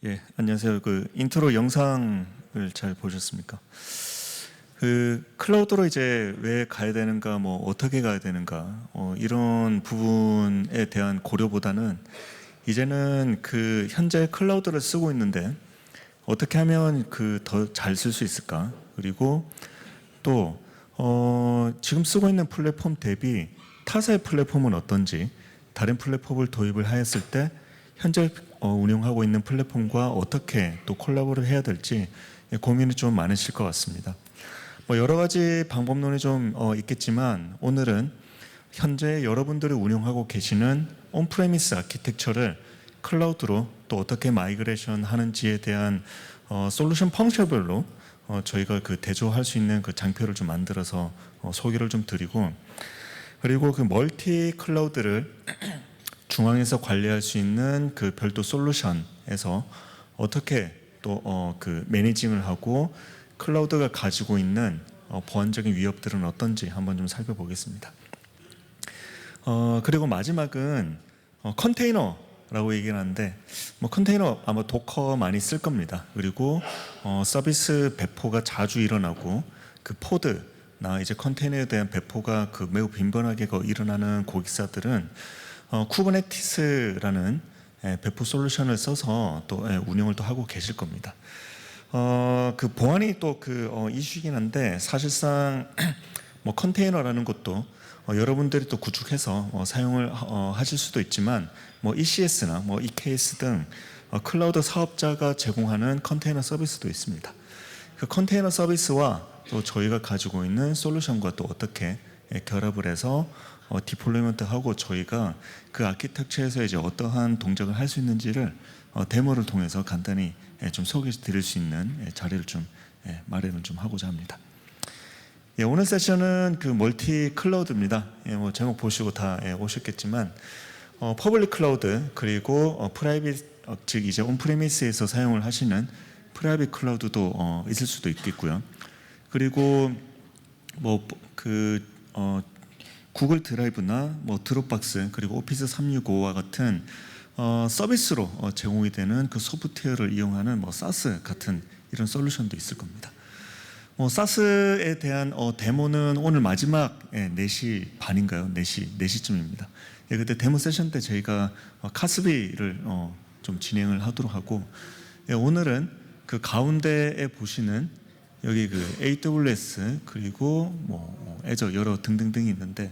예, 안녕하세요. 그 인트로 영상을 잘 보셨습니까? 그 클라우드로 이제 왜 가야 되는가, 뭐 어떻게 가야 되는가, 이런 부분에 대한 고려보다는 이제는 그 현재 클라우드를 쓰고 있는데 어떻게 하면 그 더 잘 쓸 수 있을까? 그리고 또 지금 쓰고 있는 플랫폼 대비 타사의 플랫폼은 어떤지, 다른 플랫폼을 도입을 하였을 때 현재 운영하고 있는 플랫폼과 어떻게 또 콜라보를 해야 될지 고민이 좀 많으실 것 같습니다. 뭐 여러 가지 방법론이 좀 있겠지만 오늘은 현재 여러분들이 운영하고 계시는 온프레미스 아키텍처를 클라우드로 또 어떻게 마이그레이션 하는지에 대한 솔루션 펑션별로 저희가 그 대조할 수 있는 그 장표를 좀 만들어서 소개를 좀 드리고, 그리고 그 멀티 클라우드를 중앙에서 관리할 수 있는 그 별도 솔루션에서 어떻게 또 그 매니징을 하고 클라우드가 가지고 있는 보안적인 위협들은 어떤지 한번 좀 살펴보겠습니다. 그리고 마지막은 컨테이너라고 얘기를 하는데, 뭐 컨테이너 아마 도커 많이 쓸 겁니다. 그리고 서비스 배포가 자주 일어나고 그 포드나 이제 컨테이너에 대한 배포가 그 매우 빈번하게 일어나는 고객사들은 쿠버네티스라는 배포 솔루션을 써서 또 운영을 또 하고 계실 겁니다. 그 보안이 또 그 이슈이긴 한데 사실상 뭐 컨테이너라는 것도 여러분들이 또 구축해서 사용을 하실 수도 있지만, 뭐 ECS나 뭐 EKS 등 클라우드 사업자가 제공하는 컨테이너 서비스도 있습니다. 그 컨테이너 서비스와 또 저희가 가지고 있는 솔루션과 또 어떻게 결합을 해서 디플로이먼트하고 저희가 그 아키텍처에서 이제 어떠한 동작을 할 수 있는지를 데모를 통해서 간단히 좀 소개해 드릴 수 있는 자리를 좀 마련을 좀 하고자 합니다. 예, 오늘 세션은 그 멀티 클라우드입니다. 예, 뭐 제목 보시고 다 오셨겠지만 퍼블릭 클라우드 그리고 프라이빗 즉 이제 온프레미스에서 사용을 하시는 프라이빗 클라우드도 있을 수도 있겠고요. 그리고 뭐 그 구글 드라이브나 뭐 드롭박스 그리고 오피스 365와 같은 서비스로 제공이 되는 그 소프트웨어를 이용하는 뭐 사스 같은 이런 솔루션도 있을 겁니다. 사스에 대한 데모는 오늘 마지막 4시 반인가요? 4시쯤입니다. 예, 그때 데모 세션 때 저희가 카스비를 좀 진행을 하도록 하고, 예, 오늘은 그 가운데에 보시는 여기 그 AWS 그리고 뭐 애저 여러 등등등이 있는데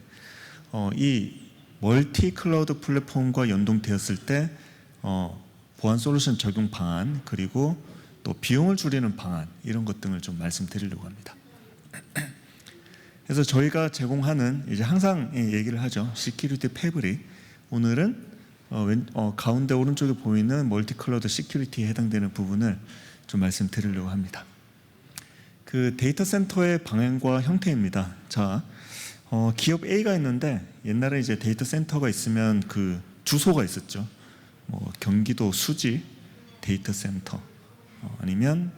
이 멀티 클라우드 플랫폼과 연동되었을 때 보안 솔루션 적용 방안 그리고 또 비용을 줄이는 방안 이런 것 등을 좀 말씀드리려고 합니다. 그래서 저희가 제공하는 이제 항상 얘기를 하죠. 시큐리티 패브릭. 오늘은 가운데 오른쪽에 보이는 멀티 클라우드 시큐리티에 해당되는 부분을 좀 말씀드리려고 합니다. 그 데이터 센터의 방향과 형태입니다. 자, 기업 A가 있는데 옛날에 이제 데이터 센터가 있으면 그 주소가 있었죠. 뭐 경기도 수지 데이터 센터 아니면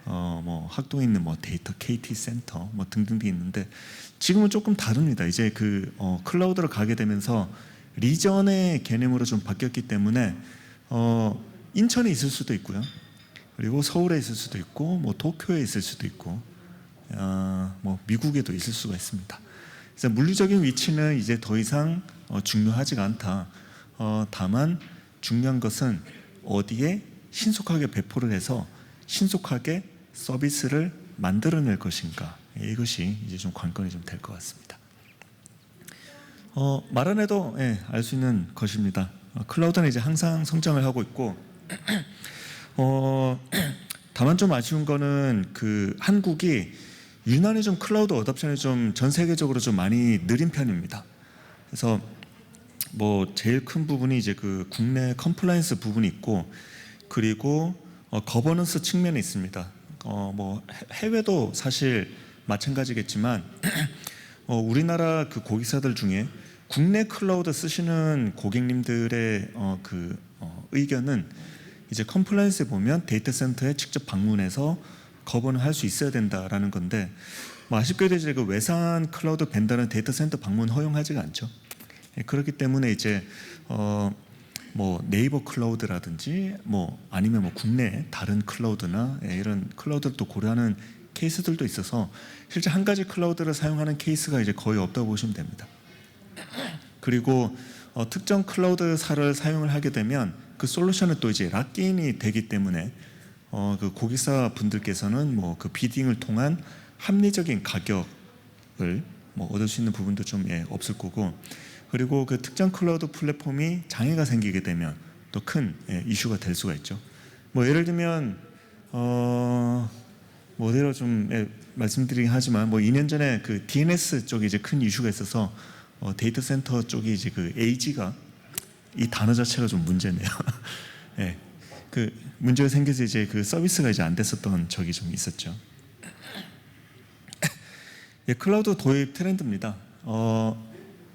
뭐 학동에 있는 뭐 데이터 KT 센터 뭐 등등이 있는데 지금은 조금 다릅니다. 이제 그 클라우드로 가게 되면서 리전의 개념으로 좀 바뀌었기 때문에 인천에 있을 수도 있고요. 그리고 서울에 있을 수도 있고 뭐 도쿄에 있을 수도 있고 뭐 미국에도 있을 수가 있습니다. 그래서 물리적인 위치는 이제 더 이상 중요하지가 않다. 다만 중요한 것은 어디에 신속하게 배포를 해서 신속하게 서비스를 만들어낼 것인가, 이것이 이제 좀 관건이 좀 될 것 같습니다. 말 안 해도 알 수 있는 것입니다. 클라우드는 이제 항상 성장을 하고 있고 다만 좀 아쉬운 거는 그 한국이 유난히 좀 클라우드 어답션이 좀 전 세계적으로 좀 많이 느린 편입니다. 그래서 뭐 제일 큰 부분이 이제 그 국내 컴플라이언스 부분이 있고, 그리고 거버넌스 측면이 있습니다. 뭐 해외도 사실 마찬가지겠지만 우리나라 그 고객사들 중에 국내 클라우드 쓰시는 고객님들의 의견은 이제 컴플라이언스에 보면 데이터 센터에 직접 방문해서 거부는 할 수 있어야 된다라는 건데, 뭐 아쉽게도 이제 그 외산 클라우드 벤더는 데이터 센터 방문 허용하지가 않죠. 그렇기 때문에 이제 뭐 네이버 클라우드라든지 뭐 아니면 뭐 국내 다른 클라우드나 이런 클라우드를 또 고려하는 케이스들도 있어서 실제 한 가지 클라우드를 사용하는 케이스가 이제 거의 없다고 보시면 됩니다. 그리고 특정 클라우드사를 사용을 하게 되면 그 솔루션은 또 이제 락인이 되기 때문에 그 고객사 분들께서는 뭐 그 비딩을 통한 합리적인 가격을 뭐 얻을 수 있는 부분도 좀 없을 거고, 그리고 그 특정 클라우드 플랫폼이 장애가 생기게 되면 또 큰 이슈가 될 수가 있죠. 뭐 예를 들면 뭐 어디로 좀 말씀드리긴 하지만 뭐 2년 전에 그 DNS 쪽에 이제 큰 이슈가 있어서 데이터 센터 쪽이 이제 그 AG가 이 단어 자체가 좀 문제네요. 예, 그 문제가 생겨서 이제 그 서비스가 이제 안 됐었던 적이 좀 있었죠. 예, 클라우드 도입 트렌드입니다.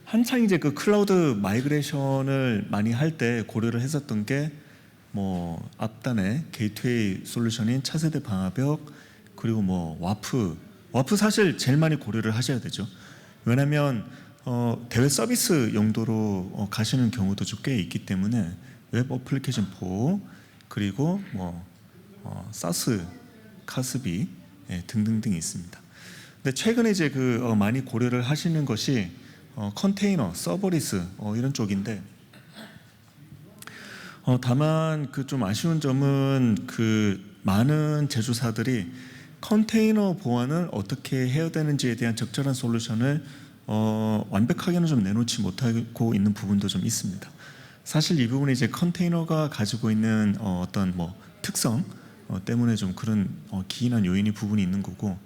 한창 이제 그 클라우드 마이그레이션을 많이 할 때 고려를 했었던 게 뭐 앞단에 게이트웨이 솔루션인 차세대 방화벽, 그리고 뭐 와프 사실 제일 많이 고려를 하셔야 되죠. 왜냐하면 대외 서비스 용도로 가시는 경우도 좀 꽤 있기 때문에 웹 어플리케이션 보호, 그리고 뭐 사스, 카스비 등등등이 있습니다. 근데 최근에 이제 그 많이 고려를 하시는 것이 컨테이너, 서버리스 이런 쪽인데, 다만 그 좀 아쉬운 점은 그 많은 제조사들이 컨테이너 보안을 어떻게 해야 되는지에 대한 적절한 솔루션을 완벽하게는 좀 내놓지 못하고 있는 부분도 좀 있습니다. 사실 이 부분이 이제 컨테이너가 가지고 있는 어떤 뭐 특성 때문에 좀 그런 기인한 요인이 부분이 있는 거고,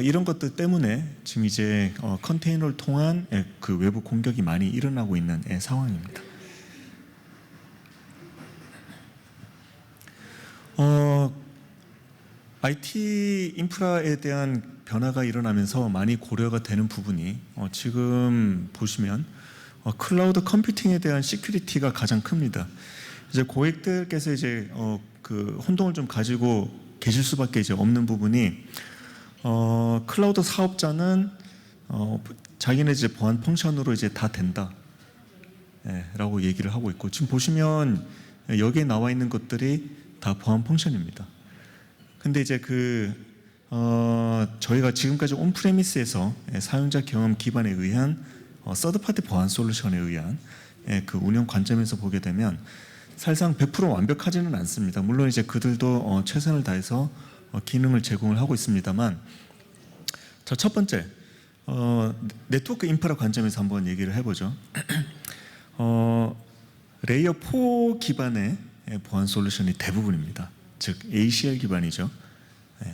이런 것들 때문에 지금 이제 컨테이너를 통한 그 외부 공격이 많이 일어나고 있는 상황입니다. IT 인프라에 대한 변화가 일어나면서 많이 고려가 되는 부분이 지금 보시면 클라우드 컴퓨팅에 대한 시큐리티가 가장 큽니다. 이제 고객들께서 이제 그 혼동을 좀 가지고 계실 수밖에 이제 없는 부분이 클라우드 사업자는 자기네 이제 보안 펑션으로 이제 다 된다, 라고 얘기를 하고 있고, 지금 보시면 여기에 나와 있는 것들이 다 보안 펑션입니다. 근데 이제 저희가 지금까지 온프레미스에서 사용자 경험 기반에 의한 서드파티 보안 솔루션에 의한 그 운영 관점에서 보게 되면 사실상 100% 완벽하지는 않습니다. 물론 이제 그들도 최선을 다해서 기능을 제공을 하고 있습니다만, 자, 첫 번째 네트워크 인프라 관점에서 한번 얘기를 해보죠. 레이어 4 기반의 보안 솔루션이 대부분입니다. 즉 ACL 기반이죠.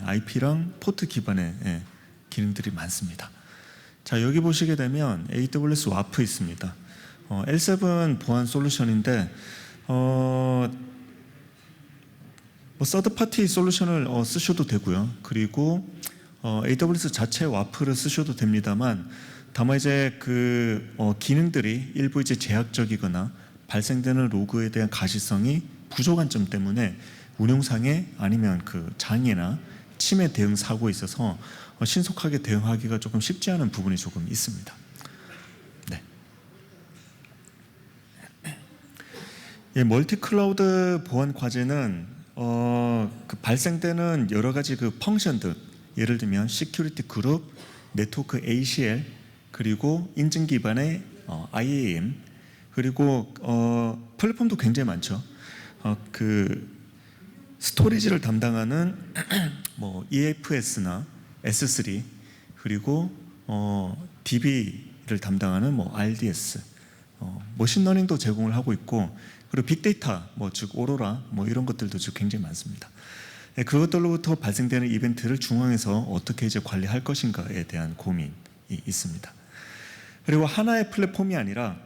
IP랑 포트 기반의 기능들이 많습니다. 자, 여기 보시게 되면 AWS 와프 있습니다. L7 보안 솔루션인데 뭐 서드 파티 솔루션을 쓰셔도 되고요. 그리고 AWS 자체 와프를 쓰셔도 됩니다만, 다만 이제 그 기능들이 일부 이제 제약적이거나 발생되는 로그에 대한 가시성이 부족한 점 때문에 운영상에 아니면 그 장애나 침해 대응 사고에 있어서 신속하게 대응하기가 조금 쉽지 않은 부분이 조금 있습니다. 네. 예, 멀티 클라우드 보안 과제는 그 발생되는 여러 가지 그 펑션들, 예를 들면 시큐리티 그룹, 네트워크 ACL, 그리고 인증 기반의 IAM, 그리고 플랫폼도 굉장히 많죠. 그 스토리지를 담당하는 뭐 EFS나 S3, 그리고 DB를 담당하는 뭐 RDS, 머신러닝도 제공을 하고 있고, 그리고 빅데이터, 뭐 즉 오로라, 뭐 이런 것들도 즉 굉장히 많습니다. 그것들로부터 발생되는 이벤트를 중앙에서 어떻게 이제 관리할 것인가에 대한 고민이 있습니다. 그리고 하나의 플랫폼이 아니라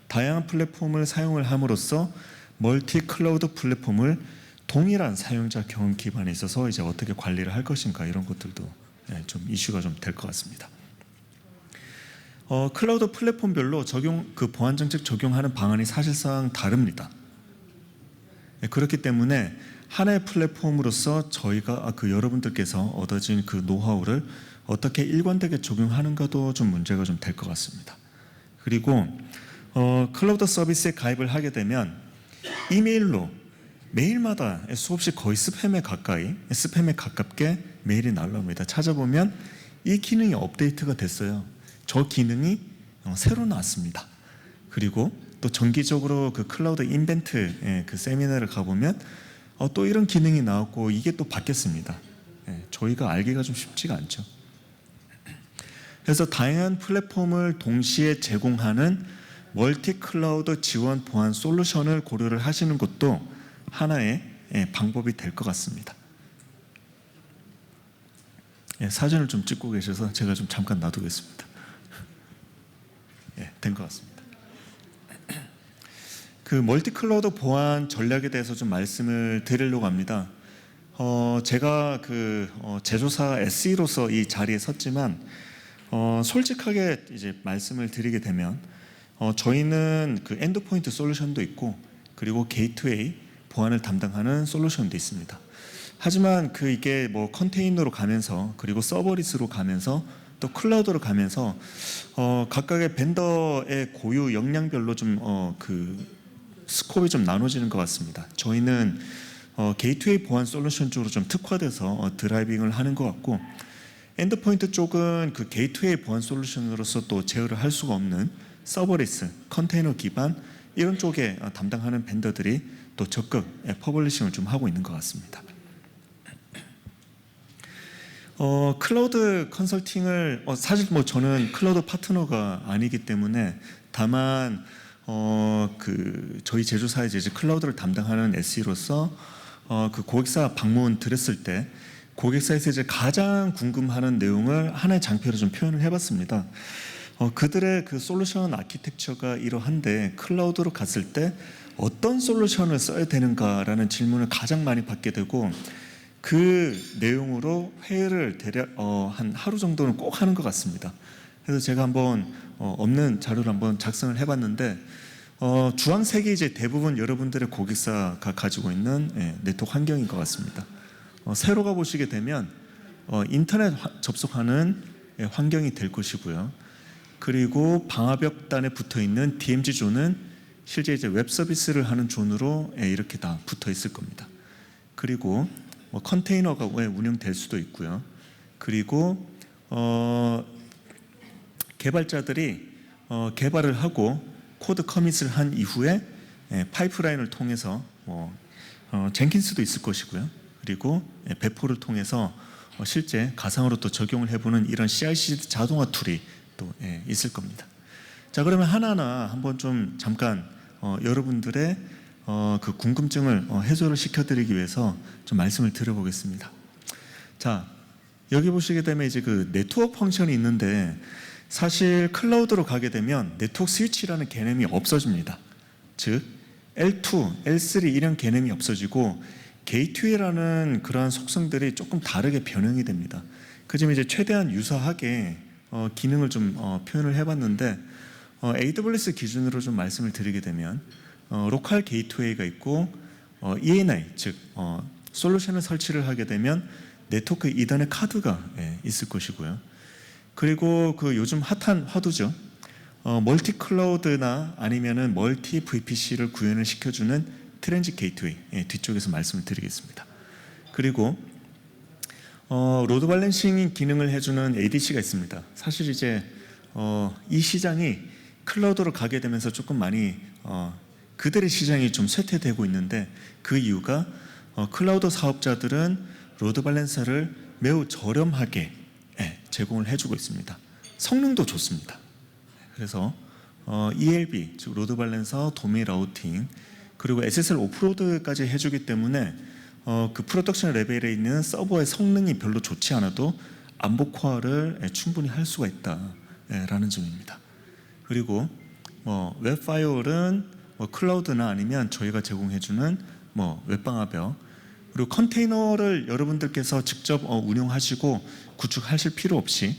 다양한 플랫폼을 사용을 함으로써 멀티 클라우드 플랫폼을 동일한 사용자 경험 기반에 있어서 이제 어떻게 관리를 할 것인가, 이런 것들도 좀 이슈가 좀 될 것 같습니다. 클라우드 플랫폼별로 그 보안 정책 적용하는 방안이 사실상 다릅니다. 그렇기 때문에 하나의 플랫폼으로서 저희가 그 여러분들께서 얻어진 그 노하우를 어떻게 일관되게 적용하는가도 좀 문제가 좀 될 것 같습니다. 그리고 클라우드 서비스에 가입을 하게 되면 이메일로 매일마다 수없이 거의 스팸에 가깝게 메일이 날라옵니다. 찾아보면 이 기능이 업데이트가 됐어요. 저 기능이 새로 나왔습니다. 그리고 또 정기적으로 그 클라우드 인벤트 그 세미나를 가보면 또 이런 기능이 나왔고 이게 또 바뀌었습니다. 저희가 알기가 좀 쉽지가 않죠. 그래서 다양한 플랫폼을 동시에 제공하는 멀티 클라우드 지원 보안 솔루션을 고려를 하시는 것도 하나의 방법이 될 것 같습니다. 사진을 좀 찍고 계셔서 제가 좀 잠깐 놔두겠습니다. 된 것 같습니다. 그 멀티 클라우드 보안 전략에 대해서 좀 말씀을 드리려고 합니다. 제가 그 제조사 SE로서 이 자리에 섰지만 솔직하게 이제 말씀을 드리게 되면 저희는 그 엔드포인트 솔루션도 있고 그리고 게이트웨이 보안을 담당하는 솔루션도 있습니다. 하지만 그 이게 뭐 컨테이너로 가면서 그리고 서버리스로 가면서 또 클라우드로 가면서 각각의 벤더의 고유 역량별로 좀 그 스코프이 좀 나눠지는 것 같습니다. 저희는 게이트웨이 보안 솔루션 쪽으로 좀 특화돼서 드라이빙을 하는 것 같고 엔드포인트 쪽은 그 게이트웨이 보안 솔루션으로서 또 제어를 할 수가 없는 서버리스, 컨테이너 기반 이런 쪽에 담당하는 벤더들이 또 적극 퍼블리싱을 좀 하고 있는 것 같습니다. 클라우드 컨설팅을 사실 뭐 저는 클라우드 파트너가 아니기 때문에 다만 그 저희 제조사에 이제 클라우드를 담당하는 SE로서 그 고객사 방문 드렸을 때 고객사에서 이제 가장 궁금하는 내용을 하나의 장표로 좀 표현을 해봤습니다. 그들의 그 솔루션 아키텍처가 이러한데 클라우드로 갔을 때 어떤 솔루션을 써야 되는가라는 질문을 가장 많이 받게 되고 그 내용으로 회의를 대략 한 하루 정도는 꼭 하는 것 같습니다. 그래서 제가 한번 없는 자료를 한번 작성을 해봤는데 주황색이 이제 대부분 여러분들의 고객사가 가지고 있는 네트워크 환경인 것 같습니다. 세로 가보시게 되면 인터넷 접속하는 환경이 될 것이고요. 그리고 방화벽단에 붙어 있는 DMZ 존은 실제 이제 웹 서비스를 하는 존으로 이렇게 다 붙어 있을 겁니다. 그리고 컨테이너가 운영될 수도 있고요. 그리고 개발자들이 개발을 하고 코드 커밋을 한 이후에 파이프라인을 통해서 젠킨스도 있을 것이고요. 그리고 배포를 통해서 실제 가상으로 또 적용을 해보는 이런 CI/CD 자동화 툴이 또 있을 겁니다. 자, 그러면 하나하나 한번 좀 잠깐 여러분들의 그 궁금증을 해소를 시켜드리기 위해서 좀 말씀을 드려보겠습니다. 자, 여기 보시게 되면 이제 그 네트워크 펑션이 있는데 사실 클라우드로 가게 되면 네트워크 스위치라는 개념이 없어집니다. 즉 L2, L3 이런 개념이 없어지고 게이트웨이라는 그러한 속성들이 조금 다르게 변형이 됩니다. 그 점에 이제 최대한 유사하게 기능을 좀 표현을 해봤는데 AWS 기준으로 좀 말씀을 드리게 되면 로컬 게이트웨이가 있고 ENI 즉 솔루션을 설치를 하게 되면 네트워크 이더넷 카드가 있을 것이고요. 그리고 그 요즘 핫한 화두죠. 멀티 클라우드나 아니면은 멀티 VPC를 구현을 시켜주는 트랜짓 게이트웨이 뒤쪽에서 말씀을 드리겠습니다. 그리고 로드 밸런싱 기능을 해주는 ADC가 있습니다. 사실 이제 이 시장이 클라우드로 가게 되면서 조금 많이 그들의 시장이 좀 쇠퇴되고 있는데 그 이유가 클라우드 사업자들은 로드 밸런서를 매우 저렴하게 제공을 해주고 있습니다. 성능도 좋습니다. 그래서 ELB 즉 로드 밸런서, 도메인 라우팅 그리고 SSL 오프로드까지 해주기 때문에 그 프로덕션 레벨에 있는 서버의 성능이 별로 좋지 않아도 암호화를 충분히 할 수가 있다라는 점입니다. 그리고 웹파이어는 클라우드나 아니면 저희가 제공해주는 웹방화벽 그리고 컨테이너를 여러분들께서 직접 운영하시고 구축하실 필요 없이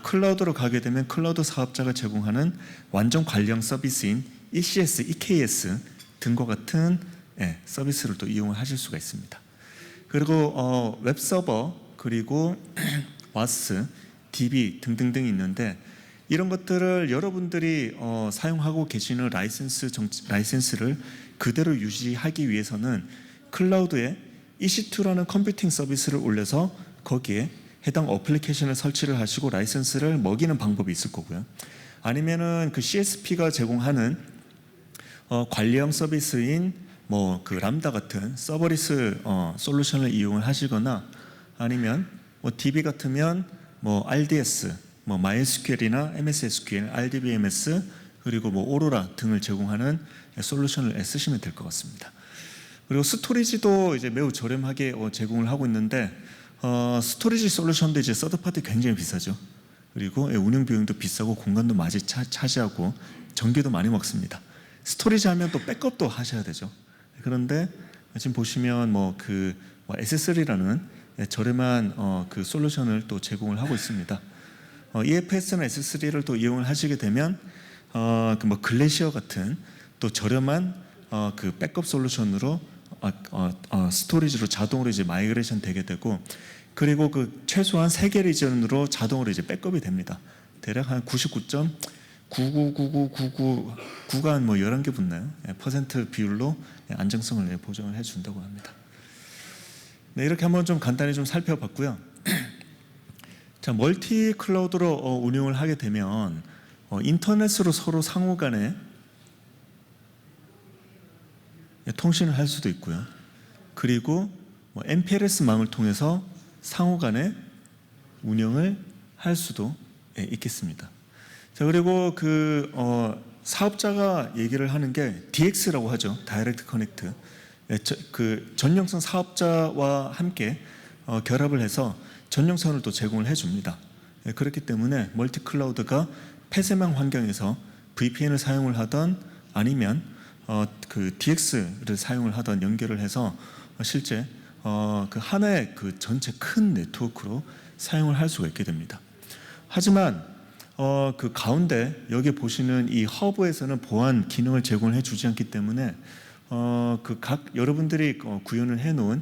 클라우드로 가게 되면 클라우드 사업자가 제공하는 완전 관련 서비스인 ECS, EKS 등과 같은 서비스를 또 이용을 하실 수가 있습니다. 그리고 웹서버 그리고 와스, DB 등등등이 있는데 이런 것들을 여러분들이 사용하고 계시는 라이센스를 그대로 유지하기 위해서는 클라우드에 EC2라는 컴퓨팅 서비스를 올려서 거기에 해당 어플리케이션을 설치를 하시고 라이센스를 먹이는 방법이 있을 거고요. 아니면은 그 CSP가 제공하는 관리형 서비스인 뭐 그 람다 같은 서버리스 솔루션을 이용을 하시거나, 아니면 뭐 DB 같으면 뭐 RDS, 뭐 MySQL이나 MS SQL, RDBMS, 그리고 뭐 오로라 등을 제공하는 솔루션을 쓰시면 될 것 같습니다. 그리고 스토리지도 이제 매우 저렴하게 제공을 하고 있는데, 스토리지 솔루션도 이제 서드파티 굉장히 비싸죠. 그리고 운영 비용도 비싸고 공간도 많이 차지하고 전기도 많이 먹습니다. 스토리지 하면 또 백업도 하셔야 되죠. 그런데 지금 보시면 SS3라는 저렴한 그 솔루션을 또 제공을 하고 있습니다. EFS나 S3를 또 이용을 하시게 되면 그 뭐 글래시어 같은 또 저렴한 그 백업 솔루션으로 스토리지로 자동으로 이제 마이그레이션 되게 되고, 그리고 그 최소한 3개 리전으로 자동으로 이제 백업이 됩니다. 대략 한 99.999999가 뭐 11개 붙나요? 퍼센트 비율로 안정성을 보장을 해준다고 합니다. 네, 이렇게 한번 좀 간단히 좀 살펴봤고요. 자, 멀티 클라우드로 운영을 하게 되면 인터넷으로 서로 상호간에 통신을 할 수도 있고요. 그리고 뭐 MPLS망을 통해서 상호간에 운영을 할 수도 있겠습니다. 자, 그리고 그 사업자가 얘기를 하는 게 DX라고 하죠. 다이렉트 커넥트. 그 전용선 사업자와 함께 결합을 해서 전용선을 또 제공을 해줍니다. 그렇기 때문에 멀티 클라우드가 폐쇄망 환경에서 VPN을 사용을 하던, 아니면 그 DX를 사용을 하던 연결을 해서 실제 그 하나의 그 전체 큰 네트워크로 사용을 할 수가 있게 됩니다. 하지만 그 가운데 여기 보시는 이 허브에서는 보안 기능을 제공을 해주지 않기 때문에 그 각 여러분들이 구현을 해놓은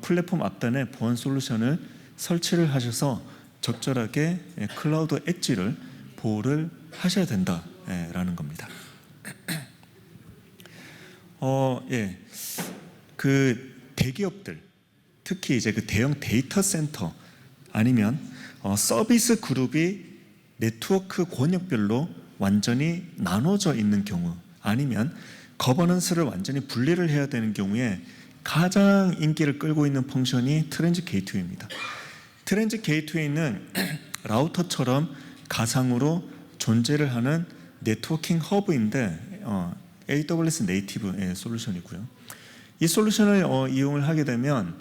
플랫폼 앞단에 보안 솔루션을 설치를 하셔서 적절하게 클라우드 엣지를 보호를 하셔야 된다라는 겁니다. 그 대기업들, 특히 이제 그 대형 데이터 센터 아니면 서비스 그룹이 네트워크 권역별로 완전히 나눠져 있는 경우, 아니면 거버넌스를 완전히 분리를 해야 되는 경우에 가장 인기를 끌고 있는 펑션이 트랜짓 게이트웨이입니다. 트랜짓 게이트웨이는 라우터처럼 가상으로 존재를 하는 네트워킹 허브인데 AWS 네이티브 솔루션이고요. 이 솔루션을 이용을 하게 되면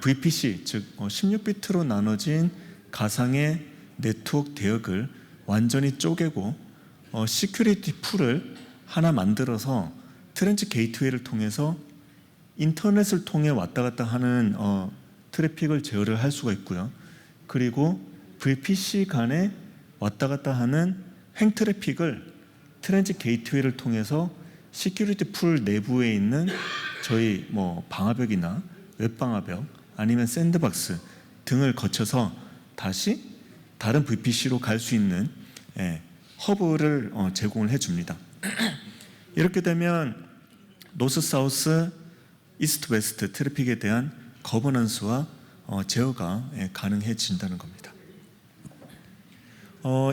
VPC, 즉 16비트로 나눠진 가상의 네트워크 대역을 완전히 쪼개고 시큐리티 풀을 하나 만들어서 트랜짓 게이트웨이를 통해서 인터넷을 통해 왔다 갔다 하는 트래픽을 제어를 할 수가 있고요. 그리고 VPC 간에 왔다 갔다 하는 횡 트래픽을 트랜짓 게이트웨이를 통해서 시큐리티 풀 내부에 있는 저희 뭐 방화벽이나 웹방화벽 아니면 샌드박스 등을 거쳐서 다시 다른 VPC로 갈 수 있는 허브를 제공을 해줍니다. 이렇게 되면 노스, 사우스, 이스트, 웨스트 트래픽에 대한 거버넌스와 제어가 가능해진다는 겁니다.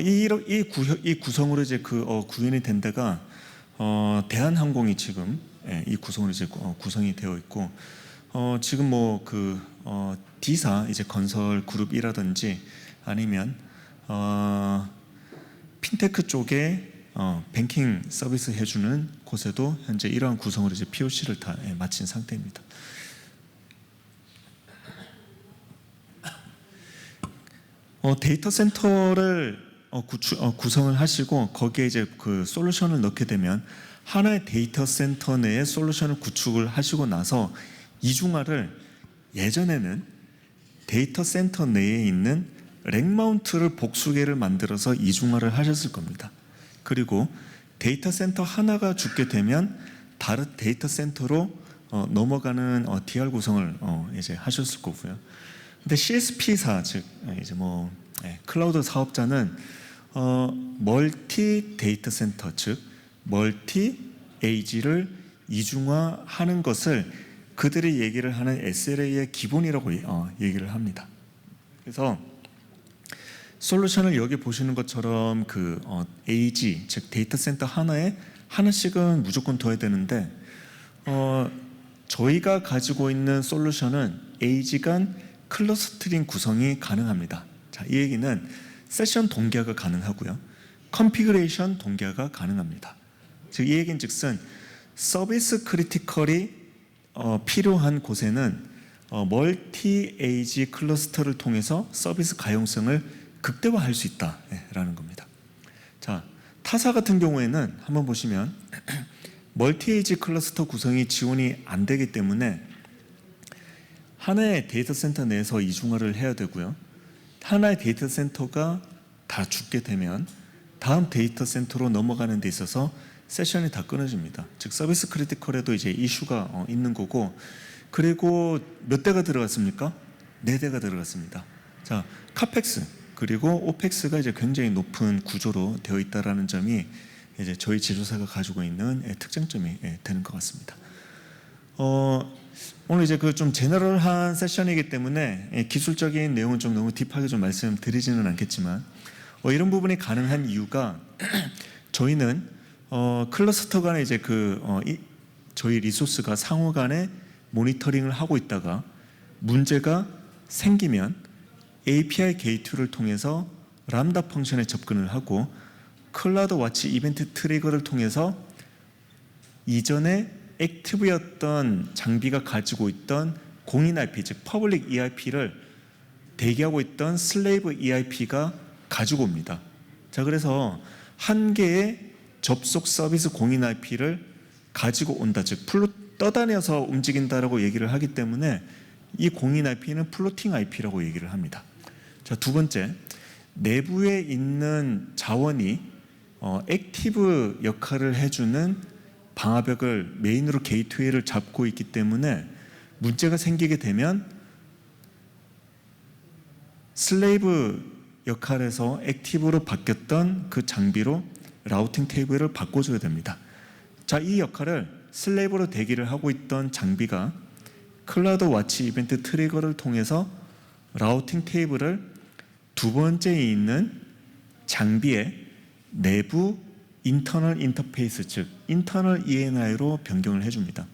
이 구성으로 이제 구현이 된 데가 대한항공이 지금 이 구성으로 이제 구성이 되어 있고, 지금 뭐 그 D사 이제 건설 그룹이라든지 아니면 핀테크 쪽에 뱅킹 서비스 해주는 곳에도 현재 이러한 구성으로 이제 POC를 다 마친 상태입니다. 데이터 센터를 구성을 하시고 거기에 이제 그 솔루션을 넣게 되면 하나의 데이터 센터 내에 솔루션을 구축을 하시고 나서 이중화를, 예전에는 데이터 센터 내에 있는 렉 마운트를 복수개를 만들어서 이중화를 하셨을 겁니다. 그리고 데이터 센터 하나가 죽게 되면 다른 데이터 센터로 넘어가는 DR 구성을 이제 하셨을 거고요. 근데 CSP사, 즉 이제 뭐 클라우드 사업자는 멀티 데이터 센터, 즉 멀티 AG를 이중화하는 것을 그들이 얘기를 하는 SLA의 기본이라고 얘기를 합니다. 그래서 솔루션을 여기 보시는 것처럼 그 AG, 즉 데이터 센터 하나에 하나씩은 무조건 둬야 되는데 저희가 가지고 있는 솔루션은 AG 간 클러스터링 구성이 가능합니다. 자, 이 얘기는 세션 동기화가 가능하고요, 컨피그레이션 동기화가 가능합니다. 즉 이 얘기는 즉슨 서비스 크리티컬이 필요한 곳에는 멀티 에이지 클러스터를 통해서 서비스 가용성을 극대화할 수 있다라는 겁니다. 자, 타사 같은 경우에는 한번 보시면 멀티 에이지 클러스터 구성이 지원이 안 되기 때문에 하나의 데이터 센터 내에서 이중화를 해야 되고요, 하나의 데이터 센터가 다 죽게 되면 다음 데이터 센터로 넘어가는 데 있어서 세션이 다 끊어집니다. 즉 서비스 크리티컬에도 이제 이슈가 있는 거고, 그리고 몇 대가 들어갔습니까? 4대가 들어갔습니다. 자, 카펙스 그리고 오펙스가 이제 굉장히 높은 구조로 되어 있다라는 점이 이제 저희 제조사가 가지고 있는 특장점이 되는 것 같습니다. 오늘 이제 그 좀 제너럴한 세션이기 때문에 기술적인 내용은 좀 너무 딥하게 좀 말씀드리지는 않겠지만 이런 부분이 가능한 이유가 저희는 클러스터 간에 이제 저희 리소스가 상호 간에 모니터링을 하고 있다가 문제가 생기면 API 게이트를 통해서 람다 펑션에 접근을 하고 클라우드 와치 이벤트 트리거를 통해서 이전에 액티브였던 장비가 가지고 있던 공인 IP, 즉 퍼블릭 EIP를 대기하고 있던 슬레이브 EIP가 가지고 옵니다. 자, 그래서 한 개의 접속 서비스 공인 IP를 가지고 온다, 즉 떠다녀서 움직인다라고 얘기를 하기 때문에 이 공인 IP는 플로팅 IP라고 얘기를 합니다. 자, 두 번째, 내부에 있는 자원이 액티브 역할을 해주는 방화벽을 메인으로 게이트웨이를 잡고 있기 때문에 문제가 생기게 되면 슬레이브 역할에서 액티브로 바뀌었던 그 장비로 라우팅 테이블을 바꿔줘야 됩니다. 자, 이 역할을 슬레이브로 대기를 하고 있던 장비가 클라우드 와치 이벤트 트리거를 통해서 라우팅 테이블을 두 번째에 있는 장비의 내부 인터널 인터페이스, 즉 인터널 ENI로 변경을 해줍니다.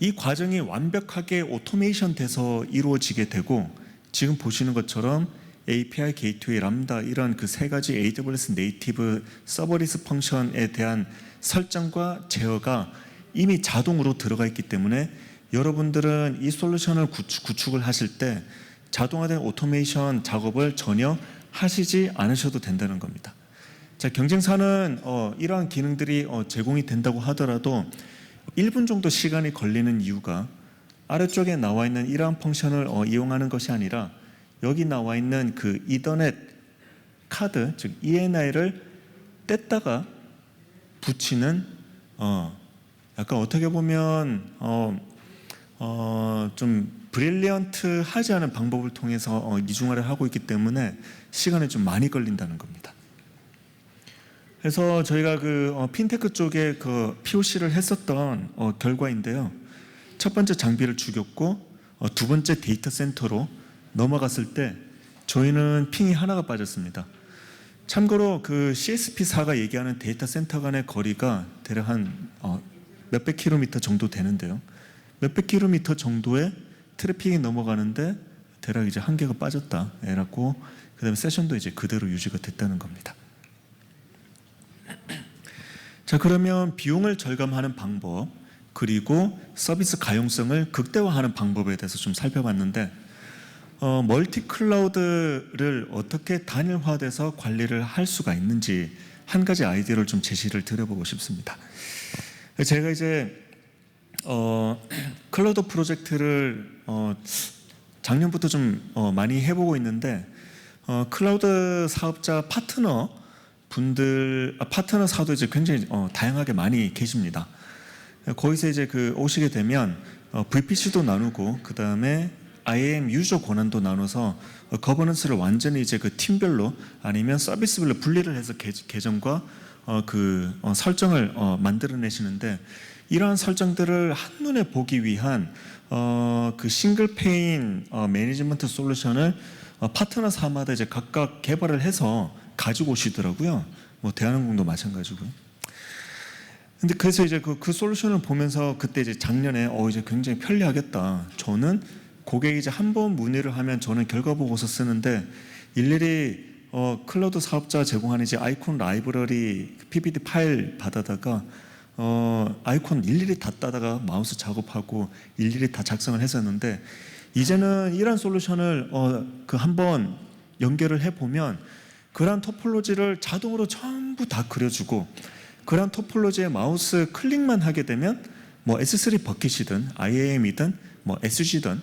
이 과정이 완벽하게 오토메이션 돼서 이루어지게 되고 지금 보시는 것처럼 API 게이트웨이 람다 이런 그 세 가지 AWS 네이티브 서버리스 펑션에 대한 설정과 제어가 이미 자동으로 들어가 있기 때문에 여러분들은 이 솔루션을 구축을 하실 때 자동화된 오토메이션 작업을 전혀 하시지 않으셔도 된다는 겁니다. 자, 경쟁사는 이러한 기능들이 제공이 된다고 하더라도 1분 정도 시간이 걸리는 이유가 아래쪽에 나와 있는 이러한 펑션을 이용하는 것이 아니라 여기 나와 있는 그 이더넷 카드, 즉 ENI를 뗐다가 붙이는 약간 어떻게 보면 좀 브릴리언트하지 않은 방법을 통해서 이중화를 하고 있기 때문에 시간이 좀 많이 걸린다는 겁니다. 그래서 저희가 그 핀테크 쪽에 그 POC를 했었던 결과인데요. 첫 번째 장비를 죽였고 두 번째 데이터 센터로 넘어갔을 때 저희는 핑이 하나가 빠졌습니다. 참고로 그 CSP4가 얘기하는 데이터 센터 간의 거리가 대략 한 몇백 킬로미터 정도 되는데요. 몇백 킬로미터 정도의 트래픽이 넘어가는데 대략 이제 한 개가 빠졌다. 에라고 그다음에 세션도 이제 그대로 유지가 됐다는 겁니다. 자, 그러면 비용을 절감하는 방법 그리고 서비스 가용성을 극대화하는 방법에 대해서 좀 살펴봤는데 멀티 클라우드를 어떻게 단일화돼서 관리를 할 수가 있는지 한 가지 아이디어를 좀 제시를 드려보고 싶습니다. 제가 이제 클라우드 프로젝트를 작년부터 좀 많이 해보고 있는데 클라우드 사업자 파트너 사도 이제 굉장히 다양하게 많이 계십니다. 거기서 이제 오시게 되면 VPC도 나누고 그 다음에 IAM 유저 권한도 나눠서 거버넌스를 완전히 이제 그 팀별로 아니면 서비스별로 분리를 해서 계정과 설정을 만들어내시는데, 이러한 설정들을 한눈에 보기 위한 그 싱글 페인 매니지먼트 솔루션을 파트너사마다 이제 각각 개발을 해서 가지고 오시더라고요. 뭐 대한항공도 마찬가지고요. 근데 그래서 이제 그 솔루션을 보면서 그때 이제 작년에 이제 굉장히 편리하겠다. 저는 고객이 이제 한 번 문의를 하면 저는 결과 보고서 쓰는데 일일이 클라우드 사업자 제공하는 이제 아이콘 라이브러리 PPT 파일 받아다가 아이콘 일일이 다 따다가 마우스 작업하고 일일이 다 작성을 했었는데, 이제는 이런 솔루션을 한번 연결을 해보면 그런 토폴로지를 자동으로 전부 다 그려주고, 그런 토폴로지에 마우스 클릭만 하게 되면 뭐 S3 버킷이든 IAM이든 뭐 SG든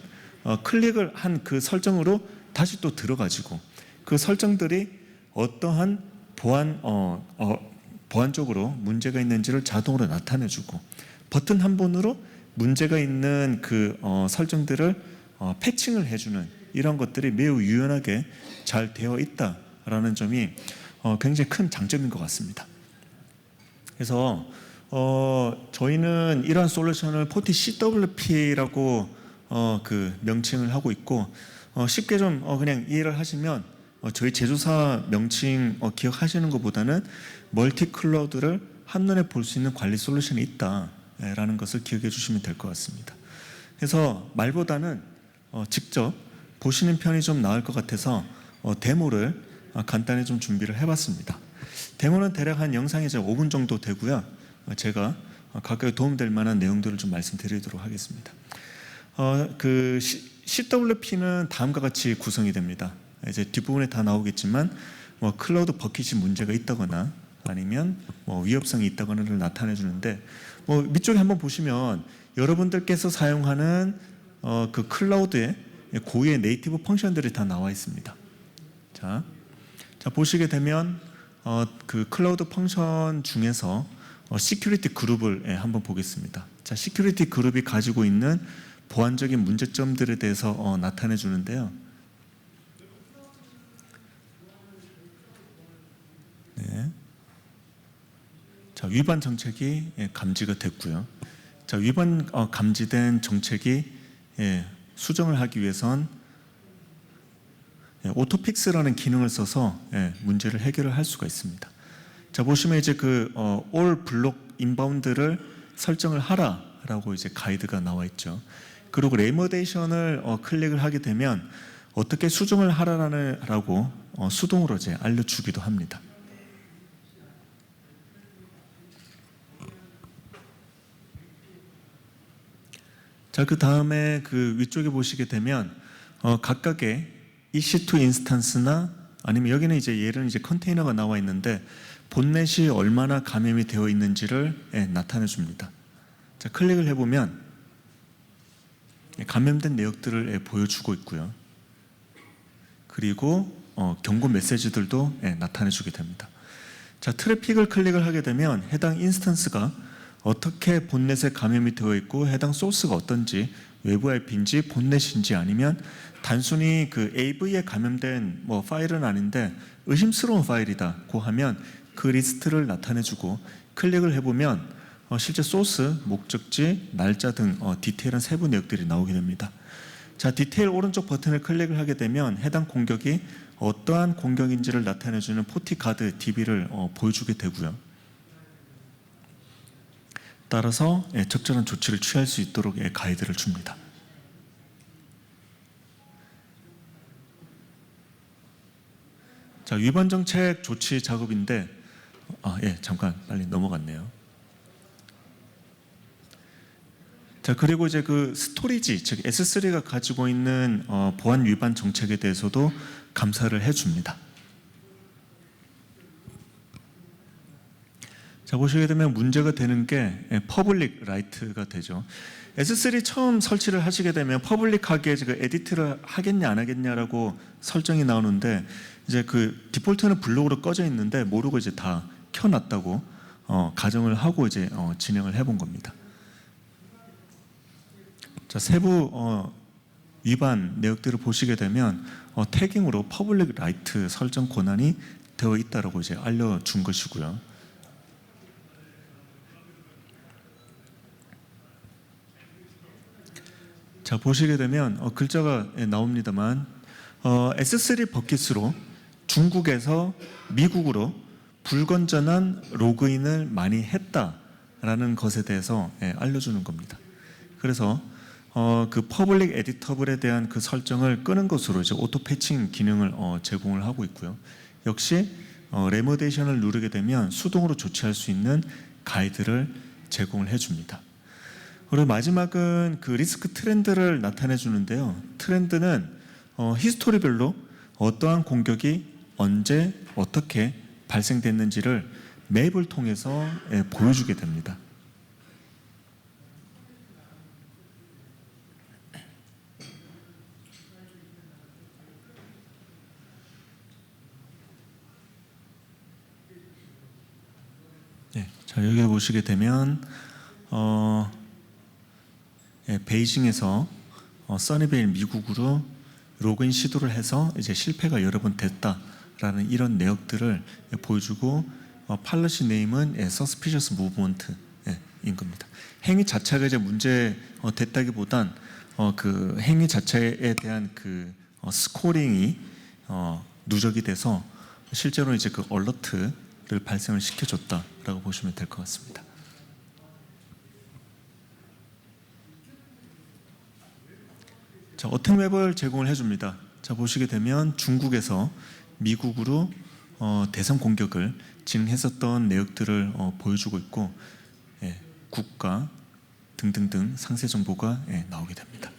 클릭을 한 그 설정으로 다시 또 들어가지고 그 설정들이 어떠한 보안적으로 문제가 있는지를 자동으로 나타내주고, 버튼 한 번으로 문제가 있는 그 설정들을 패칭을 해주는 이런 것들이 매우 유연하게 잘 되어 있다라는 점이 굉장히 큰 장점인 것 같습니다. 그래서 저희는 이러한 솔루션을 포티 CWP라고 그 명칭을 하고 있고, 쉽게 좀 그냥 이해를 하시면 저희 제조사 명칭 기억하시는 것보다는 멀티 클라우드를 한눈에 볼 수 있는 관리 솔루션이 있다라는 것을 기억해 주시면 될 것 같습니다. 그래서 말보다는 직접 보시는 편이 좀 나을 것 같아서 데모를 간단히 좀 준비를 해봤습니다. 데모는 대략 한 영상이 이제 5분 정도 되고요. 제가 각각 도움될 만한 내용들을 좀 말씀드리도록 하겠습니다. 그 CWP는 다음과 같이 구성이 됩니다. 이제 뒷부분에 다 나오겠지만 뭐 클라우드 버킷이 문제가 있다거나 아니면 뭐 위협성이 있다거나를 나타내 주는데, 뭐 밑쪽에 한번 보시면 여러분들께서 사용하는 그 클라우드의 고유의 네이티브 펑션들이 다 나와 있습니다. 자 보시게 되면 그 클라우드 펑션 중에서 시큐리티 그룹을 한번 보겠습니다. 자, 시큐리티 그룹이 가지고 있는 보안적인 문제점들에 대해서 나타내 주는데요. 네. 자, 위반 정책이 감지가 됐고요. 자, 위반 감지된 정책이 수정을 하기 위해선 오토픽스라는 기능을 써서 문제를 해결을 할 수가 있습니다. 자, 보시면 이제 올 블록 인바운드를 설정을 하라라고 이제 가이드가 나와 있죠. 그리고 레모데이션을 클릭을 하게 되면 어떻게 수정을 하라라고 수동으로 이제 알려주기도 합니다. 자, 그 다음에 그 위쪽에 보시게 되면 각각의 EC2 인스턴스나 아니면 여기는 이제 얘는 이제 컨테이너가 나와 있는데 본넷이 얼마나 감염이 되어 있는지를 나타내 줍니다. 자, 클릭을 해보면 감염된 내역들을 보여주고 있고요. 그리고 경고 메시지들도 나타내 주게 됩니다. 자, 트래픽을 클릭을 하게 되면 해당 인스턴스가 어떻게 본넷에 감염이 되어 있고 해당 소스가 어떤지, 외부 IP인지 본넷인지 아니면 단순히 그 AV에 감염된 뭐 파일은 아닌데 의심스러운 파일이다고 하면 그 리스트를 나타내주고, 클릭을 해보면 실제 소스, 목적지, 날짜 등 디테일한 세부 내역들이 나오게 됩니다. 자, 디테일 오른쪽 버튼을 클릭을 하게 되면 해당 공격이 어떠한 공격인지를 나타내주는 포티가드 DB를 보여주게 되고요. 따라서 적절한 조치를 취할 수 있도록 가이드를 줍니다. 자, 위반 정책 조치 작업인데 잠깐 빨리 넘어갔네요. 자, 그리고 이제 그 스토리지, 즉 S3가 가지고 있는 보안 위반 정책에 대해서도 감사를 해줍니다. 자, 보시게 되면 문제가 되는 게 퍼블릭 라이트가 되죠. S3 처음 설치를 하시게 되면 퍼블릭하게 에디트를 하겠냐 안 하겠냐라고 설정이 나오는데, 이제 그 디폴트는 블록으로 꺼져 있는데 모르고 이제 다 켜놨다고 가정을 하고 이제 진행을 해본 겁니다. 자, 세부 위반 내역들을 보시게 되면 태깅으로 퍼블릭 라이트 설정 권한이 되어 있다라고 이제 알려준 것이고요. 자, 보시게 되면 글자가 나옵니다만 S3 버킷으로 중국에서 미국으로 불건전한 로그인을 많이 했다라는 것에 대해서 알려주는 겁니다. 그래서 그 퍼블릭 에디터블에 대한 그 설정을 끄는 것으로 이제 오토 패칭 기능을 제공을 하고 있고요. 역시 레모데이션을 누르게 되면 수동으로 조치할 수 있는 가이드를 제공을 해줍니다. 그리고 마지막은 그 리스크 트렌드를 나타내 주는데요. 트렌드는 히스토리별로 어떠한 공격이 언제 어떻게 발생됐는지를 맵을 통해서 보여주게 됩니다. 자, 여기 보시게 되면 베이징에서 써니베일 미국으로 로그인 시도를 해서 이제 실패가 여러 번 됐다라는 이런 내역들을 보여주고 팔러시 네임은 Suspicious Movement인 겁니다. 행위 자체가 이제 문제 됐다기보단 그 행위 자체에 대한 그 스코링이 누적이 돼서 실제로 이제 그 얼러트를 발생을 시켜줬다라고 보시면 될 것 같습니다. 자, 어택 맵을 제공을 해줍니다. 자, 보시게 되면 중국에서 미국으로 대선 공격을 진행했었던 내역들을 보여주고 있고 국가 등등등 상세 정보가 나오게 됩니다.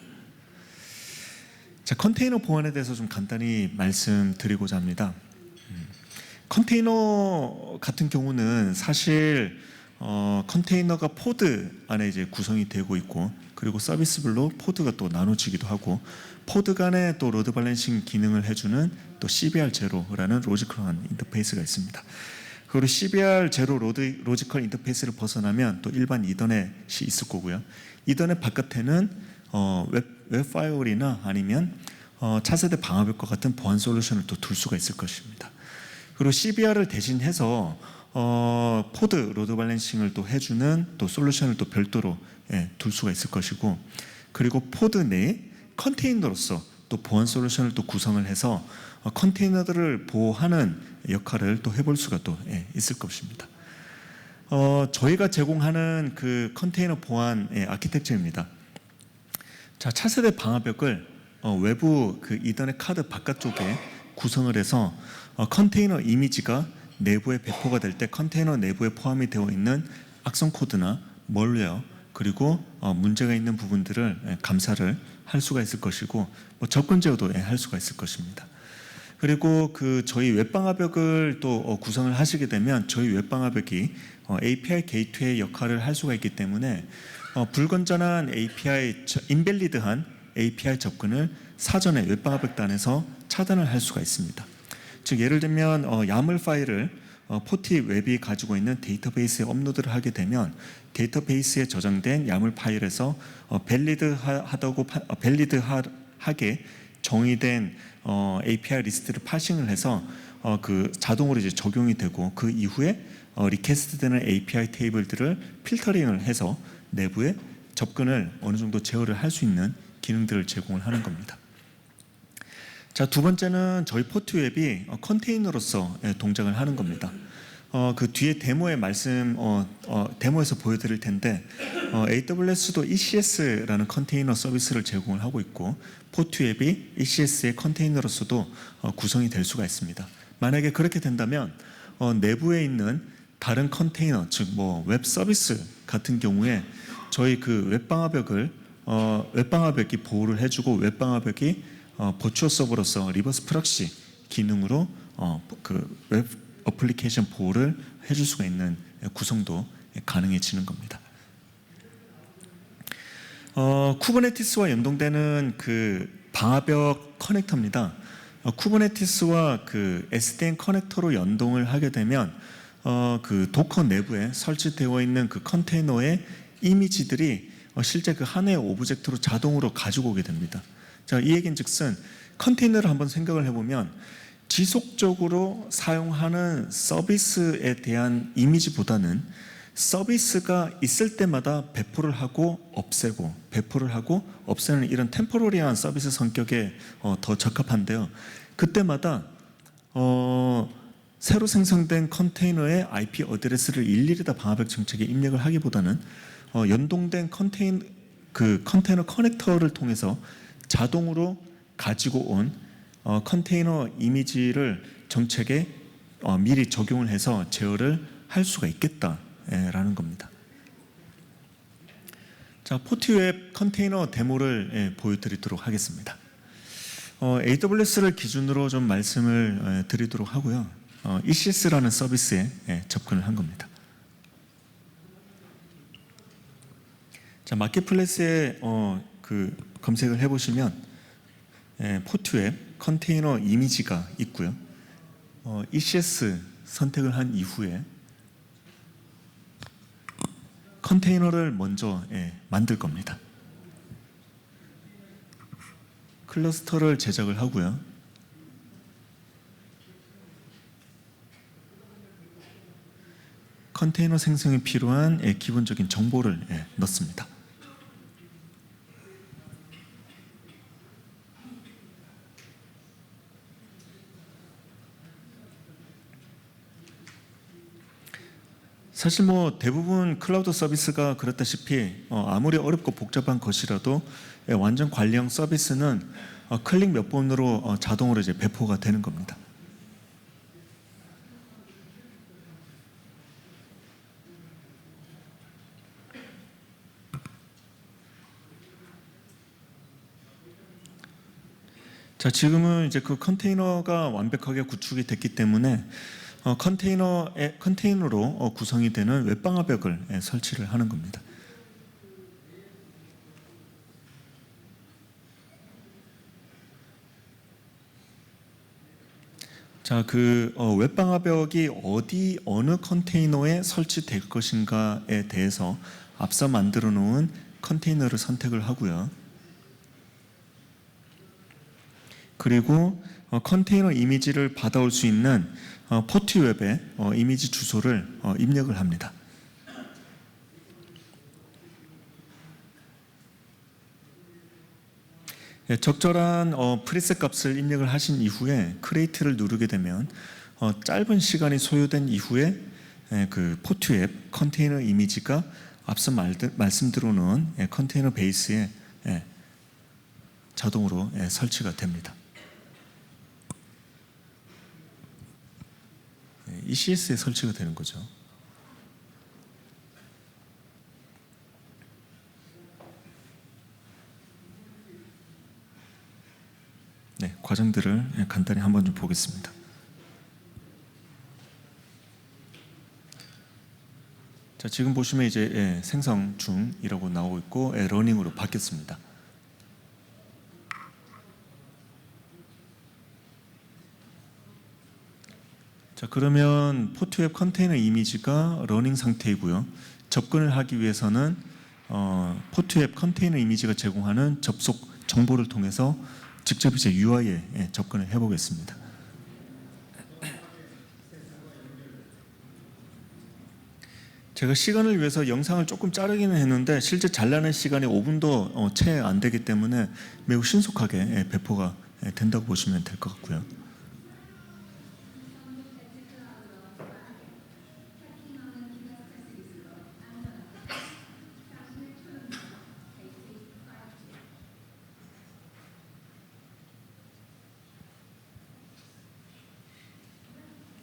자, 컨테이너 보안에 대해서 좀 간단히 말씀드리고자 합니다. 컨테이너 같은 경우는 사실 컨테이너가 포드 안에 이제 구성이 되고 있고 그리고 서비스별로 포드가 또 나눠지기도 하고 포드 간에 또 로드 밸런싱 기능을 해주는 또 CBR 제로라는 로지컬한 인터페이스가 있습니다. 그리고 CBR 제로 로지컬 인터페이스를 벗어나면 또 일반 이더넷이 있을 거고요. 이더넷 바깥에는 웹 파이어홀이나 아니면 차세대 방화벽과 같은 보안 솔루션을 또 둘 수가 있을 것입니다. 그리고 CBR을 대신해서 포드 로드 밸런싱을 또 해주는 또 솔루션을 또 별도로 둘 수가 있을 것이고 그리고 포드 내에 컨테이너로서 또 보안 솔루션을 또 구성을 해서 컨테이너들을 보호하는 역할을 또 해볼 수가 또 있을 것입니다. 저희가 제공하는 그 컨테이너 보안 아키텍처입니다. 자, 차세대 방화벽을 외부 그 이더넷 카드 바깥쪽에 구성을 해서 컨테이너 이미지가 내부에 배포가 될 때 컨테이너 내부에 포함이 되어 있는 악성 코드나 멀웨어 그리고 문제가 있는 부분들을 감사를 할 수가 있을 것이고 접근 제어도 할 수가 있을 것입니다. 그리고 그 저희 웹방화벽을 또 구성을 하시게 되면 저희 웹방화벽이 API 게이트웨이 역할을 할 수가 있기 때문에 불건전한 API, 인밸리드한 API 접근을 사전에 웹방화벽단에서 차단을 할 수가 있습니다. 즉 예를 들면 야물 파일을 포티 웹이 가지고 있는 데이터베이스에 업로드를 하게 되면 데이터베이스에 저장된 야물 파일에서 밸리드하게 정의된 API 리스트를 파싱을 해서 그 자동으로 이제 적용이 되고 그 이후에 리퀘스트되는 API 테이블들을 필터링을 해서 내부에 접근을 어느 정도 제어를 할 수 있는 기능들을 제공을 하는 겁니다. 자, 두 번째는 저희 포트 웹이 컨테이너로서 동작을 하는 겁니다. 그 뒤에 데모의 데모에서 보여드릴 텐데 AWS도 ECS라는 컨테이너 서비스를 제공을 하고 있고 포트 웹이 ECS의 컨테이너로서도 구성이 될 수가 있습니다. 만약에 그렇게 된다면 내부에 있는 다른 컨테이너, 즉 웹 서비스 같은 경우에 저희 그 웹방화벽이 보호를 해주고 웹방화벽이 버추어 서버로서 리버스 프록시 기능으로 그 웹 어플리케이션 보호를 해줄 수가 있는 구성도 가능해지는 겁니다. 쿠버네티스와 연동되는 그 방화벽 커넥터입니다. 쿠버네티스와 그 SDN 커넥터로 연동을 하게 되면 그 도커 내부에 설치되어 있는 그 컨테이너의 이미지들이 실제 그 하나의 오브젝트로 자동으로 가지고 오게 됩니다. 자, 이 얘기인즉슨 컨테이너를 한번 생각을 해보면 지속적으로 사용하는 서비스에 대한 이미지보다는 서비스가 있을 때마다 배포를 하고 없애고 배포를 하고 없애는 이런 템포러리한 서비스 성격에 더 적합한데요. 그때마다 새로 생성된 컨테이너의 IP 어드레스를 일일이 다 방화벽 정책에 입력을 하기보다는 연동된 컨테이너 커넥터를 통해서 자동으로 가지고 온 컨테이너 이미지를 정책에 미리 적용을 해서 제어를 할 수가 있겠다라는 겁니다. 자, 포트웹 컨테이너 데모를 보여드리도록 하겠습니다. AWS를 기준으로 좀 말씀을 드리도록 하고요. ECS라는 서비스에 접근을 한 겁니다. 자, 마켓플레이스에 검색을 해보시면 포트웹 컨테이너 이미지가 있고요. ECS 선택을 한 이후에 컨테이너를 먼저 만들 겁니다. 클러스터를 제작을 하고요. 컨테이너 생성에 필요한 기본적인 정보를 넣습니다. 사실 대부분 클라우드 서비스가 그렇다시피 아무리 어렵고 복잡한 것이라도 완전 관리형 서비스는 클릭 몇 번으로 자동으로 이제 배포가 되는 겁니다. 자, 지금은 이제 그 컨테이너가 완벽하게 구축이 됐기 때문에 컨테이너로 구성이 되는 웹방화벽을 설치를 하는 겁니다. 자, 웹방화벽이 어느 컨테이너에 설치될 것인가에 대해서 앞서 만들어 놓은 컨테이너를 선택을 하고요. 그리고 컨테이너 이미지를 받아올 수 있는 포트웹의 이미지 주소를 입력을 합니다. 적절한 프리셋 값을 입력을 하신 이후에 크리에이트를 누르게 되면 짧은 시간이 소요된 이후에 그 포트웹 컨테이너 이미지가 앞서 말씀드려 놓은 컨테이너 베이스에 자동으로 설치가 됩니다. ECS에 설치가 되는 거죠. 네, 과정들을 간단히 한번 좀 보겠습니다. 자, 지금 보시면 이제 생성 중이라고 나오고 있고 러닝으로 바뀌었습니다. 자, 그러면 포트웹 컨테이너 이미지가 러닝 상태이고요. 접근을 하기 위해서는 포트웹 컨테이너 이미지가 제공하는 접속 정보를 통해서 직접 이제 UI에 접근을 해보겠습니다. 제가 시간을 위해서 영상을 조금 자르기는 했는데 실제 잘라낸 시간이 5분도 채 안 되기 때문에 매우 신속하게 배포가 된다고 보시면 될 것 같고요.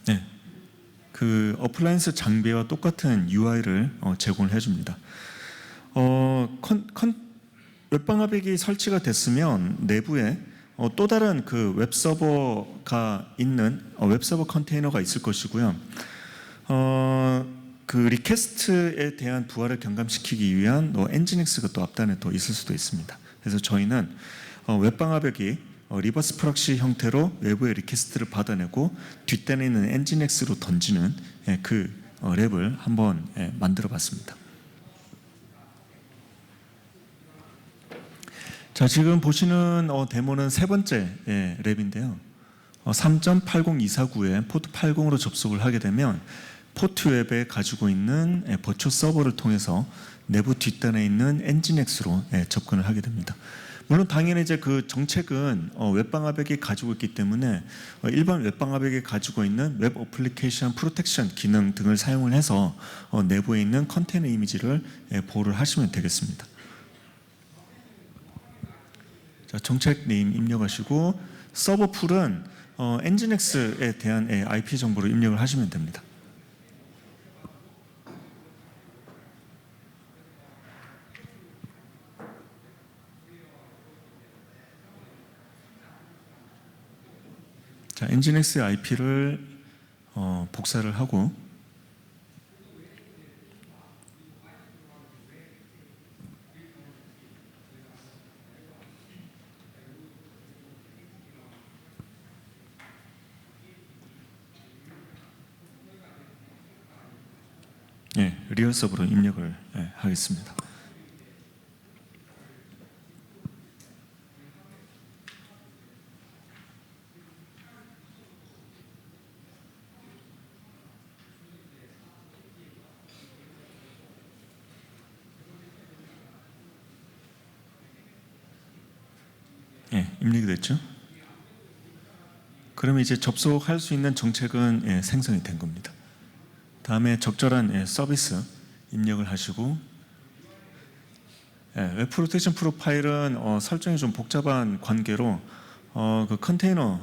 네, 그 어플라이언스 장비와 똑같은 UI를 제공을 해줍니다. 웹방화벽이 설치가 됐으면 내부에 또 다른 그 웹서버가 있는 웹서버 컨테이너가 있을 것이고요. 그 리퀘스트에 대한 부하를 경감시키기 위한 엔진엑스가 또 앞단에 또 있을 수도 있습니다. 그래서 저희는 웹방화벽이 리버스 프록시 형태로 외부의 리퀘스트를 받아내고 뒷단에 있는 엔진엑스로 던지는 그 랩을 한번 만들어 봤습니다. 자, 지금 보시는 데모는 세 번째 랩인데요. 3.80249에 포트 80으로 접속을 하게 되면 포트 웹에 가지고 있는 버추어 서버를 통해서 내부 뒷단에 있는 엔진엑스로 접근을 하게 됩니다. 물론 당연히 이제 그 정책은 웹방화벽이 가지고 있기 때문에 일반 웹방화벽이 가지고 있는 웹 어플리케이션 프로텍션 기능 등을 사용을 해서 내부에 있는 컨테이너 이미지를 보호를 하시면 되겠습니다. 자, 정책 네임 입력하시고 서버 풀은 엔진엑스에 대한 IP 정보를 입력을 하시면 됩니다. 자, 엔진엑스 IP를 복사를 하고 리얼 서버로 입력을 하겠습니다. 입력이 됐죠? 그러면 이제 접속할 수 있는 정책은 생성이 된 겁니다. 다음에 적절한 서비스 입력을 하시고 웹 프로텍션 프로파일은 설정이 좀 복잡한 관계로 그 컨테이너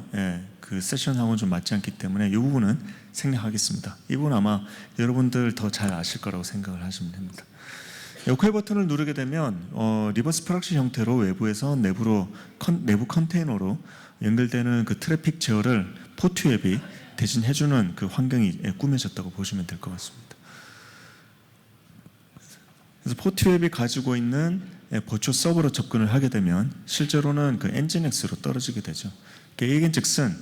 그 세션하고는 좀 맞지 않기 때문에 이 부분은 생략하겠습니다. 이 부분 아마 여러분들 더 잘 아실 거라고 생각을 하시면 됩니다. OK 버튼을 누르게 되면 리버스 프락시 형태로 외부에서 내부 컨테이너로 연결되는 그 트래픽 제어를 포트 웹이 대신 해주는 그 환경이 꾸며졌다고 보시면 될 것 같습니다. 그래서 포트 웹이 가지고 있는 버추어 서버로 접근을 하게 되면 실제로는 그 엔진엑스로 떨어지게 되죠. 이긴즉슨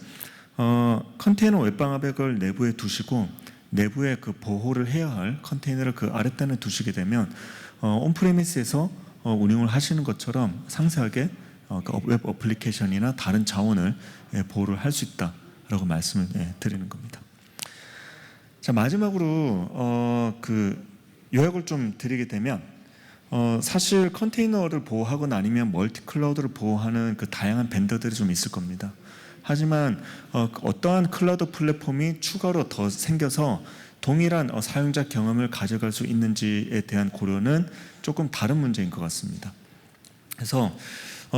컨테이너 웹방화벽을 내부에 두시고 내부에 그 보호를 해야 할 컨테이너를 그 아랫단에 두시게 되면 온프레미스에서 운영을 하시는 것처럼 상세하게 웹 어플리케이션이나 다른 자원을 보호를 할 수 있다라고 말씀을 드리는 겁니다. 자, 마지막으로 그 요약을 좀 드리게 되면 사실 컨테이너를 보호하거나 아니면 멀티 클라우드를 보호하는 그 다양한 벤더들이 좀 있을 겁니다. 하지만 어떠한 클라우드 플랫폼이 추가로 더 생겨서 동일한 사용자 경험을 가져갈 수 있는지에 대한 고려는 조금 다른 문제인 것 같습니다. 그래서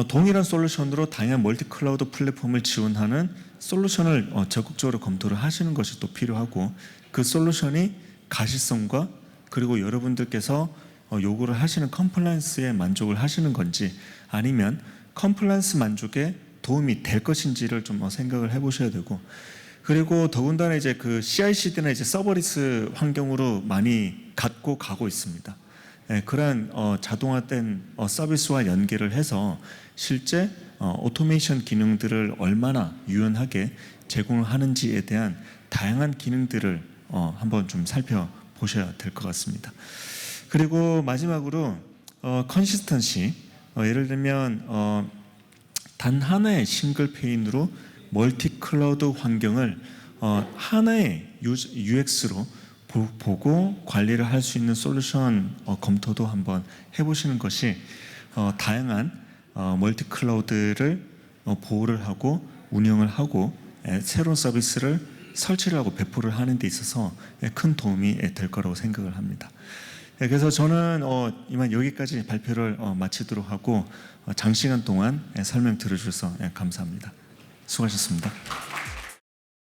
동일한 솔루션으로 다양한 멀티 클라우드 플랫폼을 지원하는 솔루션을 적극적으로 검토를 하시는 것이 또 필요하고 그 솔루션이 가시성과 그리고 여러분들께서 요구를 하시는 컴플라이언스에 만족을 하시는 건지 아니면 컴플라이언스 만족에 도움이 될 것인지를 좀 생각을 해보셔야 되고 그리고 더군다나 이제 그 CI/CD나 이제 서버리스 환경으로 많이 갖고 가고 있습니다. 그러한 자동화된 서비스와 연계를 해서 실제 오토메이션 기능들을 얼마나 유연하게 제공을 하는지에 대한 다양한 기능들을 한번 좀 살펴보셔야 될 것 같습니다. 그리고 마지막으로 컨시스턴시 예를 들면 단 하나의 싱글 페인으로 멀티 클라우드 환경을 하나의 UX로 보고 관리를 할 수 있는 솔루션 검토도 한번 해보시는 것이 다양한 멀티 클라우드를 보호를 하고 운영을 하고 새로운 서비스를 설치를 하고 배포를 하는 데 있어서 큰 도움이 될 거라고 생각을 합니다. 그래서 저는 이만 여기까지 발표를 마치도록 하고 장시간 동안 설명 들어주셔서 감사합니다. 수고하셨습니다.